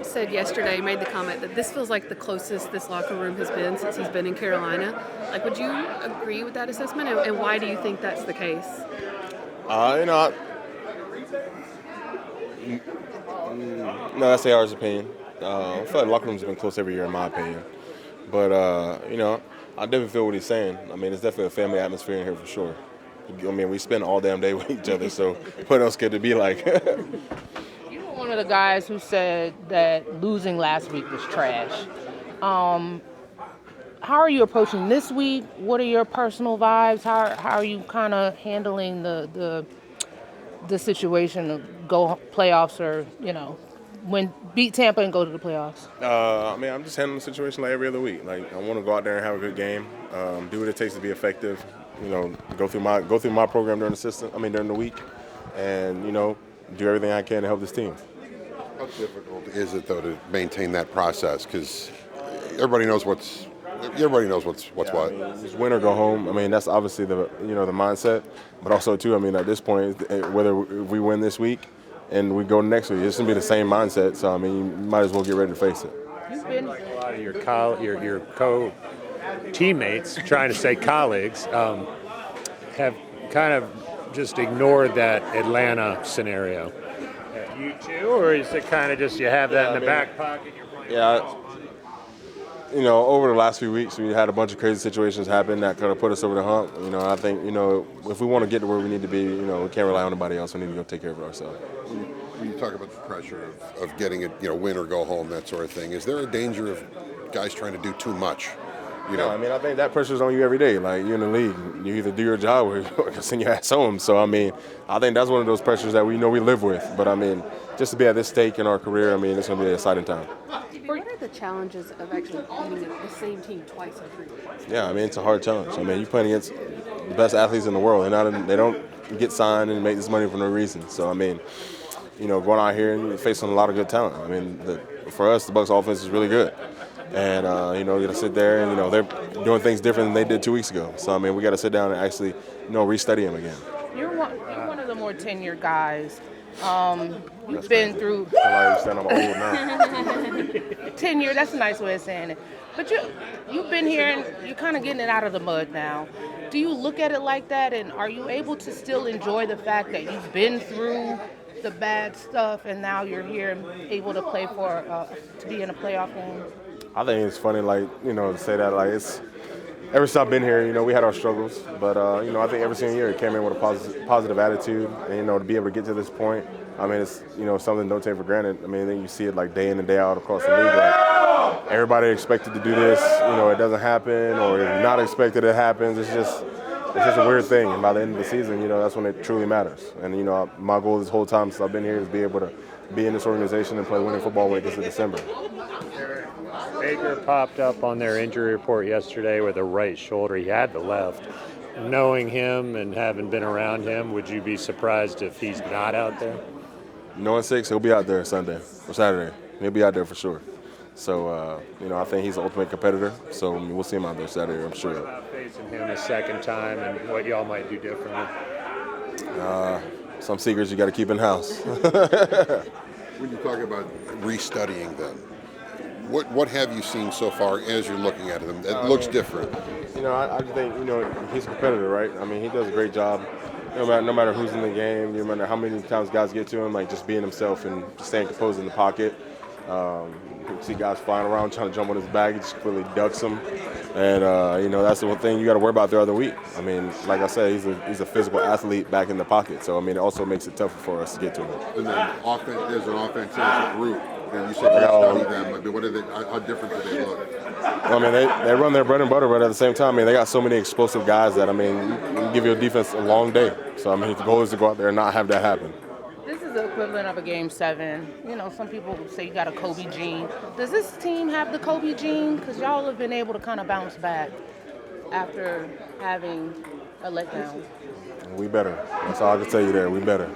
said yesterday, made the comment that this feels like the closest this locker room has been since he's been in Carolina. Like, would you agree with that assessment? And why do you think that's the case? You know, no, that's AR's opinion. I feel like locker room's been close every year, in my opinion. But I definitely feel what he's saying. I mean, it's definitely a family atmosphere in here for sure. I mean, we spend all damn day with each other, so what else could it be like? You were one of the guys who said that losing last week was trash. How are you approaching this week? What are your personal vibes? How are you kind of handling the situation of go playoffs or beat Tampa and go to the playoffs? I mean, I'm just handling the situation like every other week. Like, I want to go out there and have a good game, do what it takes to be effective. Go through my program during the week, and do everything I can to help this team. How difficult is it though to maintain that process? Because everybody knows what's what. I mean, it's win or go home. I mean, that's obviously the mindset, but also too. I mean, at this point, whether we win this week and we go next week, it's gonna be the same mindset. So I mean, you might as well get ready to face it. You've been A lot of your co-teammates, trying to say colleagues, have kind of just ignored that Atlanta scenario. You too, or is it kind of just you have that in the back pocket? You're playing over the last few weeks, we had a bunch of crazy situations happen that kind of put us over the hump. I think, if we want to get to where we need to be, we can't rely on anybody else. We need to go take care of it ourselves. When you talk about the pressure of getting it, win or go home, that sort of thing, is there a danger of guys trying to do too much? I mean, I think that pressure's on you every day. Like, you're in the league. You either do your job or you send your ass home. So, I mean, I think that's one of those pressures that we live with. But, I mean, just to be at this stake in our career, I mean, it's going to be an exciting time. What are the challenges of actually beating the same team twice in 3 weeks? Yeah, I mean, it's a hard challenge. I mean, you're playing against the best athletes in the world. They don't get signed and make this money for no reason. So, I mean, going out here and facing a lot of good talent. I mean, for us, the Bucs offense is really good. And, you got to sit there and, they're doing things different than they did 2 weeks ago. So, I mean, we got to sit down and actually, restudy them again. You're one of the more tenured guys. You've been through I understand I'm old now. tenure. That's a nice way of saying it. But you've been here and you're kind of getting it out of the mud now. Do you look at it like that? And are you able to still enjoy the fact that you've been through the bad stuff and now you're here and able to play to be in a playoff game? I think it's funny, to say that, it's ever since I've been here, we had our struggles, but I think every single year it came in with a positive attitude, and to be able to get to this point, I mean, it's something don't take for granted. I mean, then you see it day in and day out across the league. Like, everybody expected to do this, it doesn't happen, or if you're not expected, it happens. It's just a weird thing. And by the end of the season, that's when it truly matters. And my goal this whole time since I've been here is to be able to be in this organization and play winning football when it gets to December. Baker popped up on their injury report yesterday with a right shoulder. He had the left. Knowing him and having been around him, would you be surprised if he's not out there? Knowing 6, he'll be out there Sunday or Saturday. He'll be out there for sure. So, I think he's an ultimate competitor. So we'll see him out there Saturday, I'm sure. What about facing him a second time and what y'all might do differently? Some secrets you got to keep in house. When you talk about restudying them, what have you seen so far as you're looking at him that looks different? I just think, he's a competitor, right? I mean, he does a great job. No matter who's in the game, no matter how many times guys get to him, just being himself and just staying composed in the pocket. You see guys flying around trying to jump on his back, he just completely ducks them. And, that's the one thing you got to worry about throughout the week. I mean, like I said, he's a physical athlete back in the pocket. So, I mean, it also makes it tougher for us to get to him. And then there's an offense as a group. And you said you study them. But what are they? How different do they look? I mean, they run their bread and butter, but at the same time, I mean, they got so many explosive guys that, I mean, you can give your defense a long day. So, I mean, the goal is to go out there and not have that happen. This is the equivalent of a Game 7. Some people say you got a Kobe gene. Does this team have the Kobe gene? Because y'all have been able to kind of bounce back after having a letdown. We better. That's all I can tell you there. We better.